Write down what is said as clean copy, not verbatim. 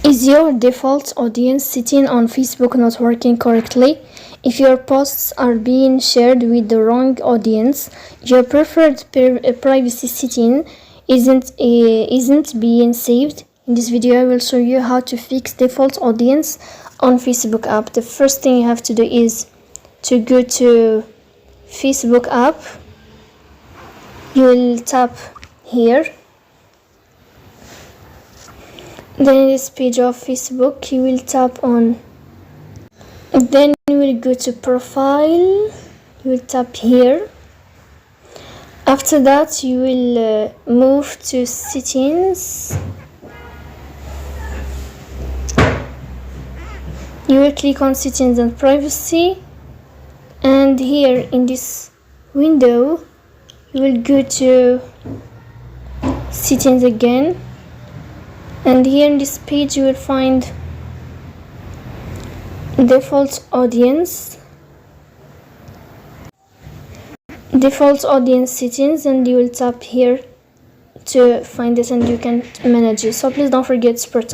Is your default audience setting on Facebook not working correctly? If your posts are being shared with the wrong audience, your preferred privacy setting isn't being saved. In this video, I will show you how to fix default audience on Facebook app. The first thing you have to do is to go to Facebook app. You will tap here. Then in this page of Facebook, you will tap on. Then you will go to profile. You will tap here. After that, you will move to settings. You will click on settings and privacy, and here in this window you will go to settings again, and here in this page you will find default audience settings, and you will tap here to find this and you can manage it. So please don't forget to protect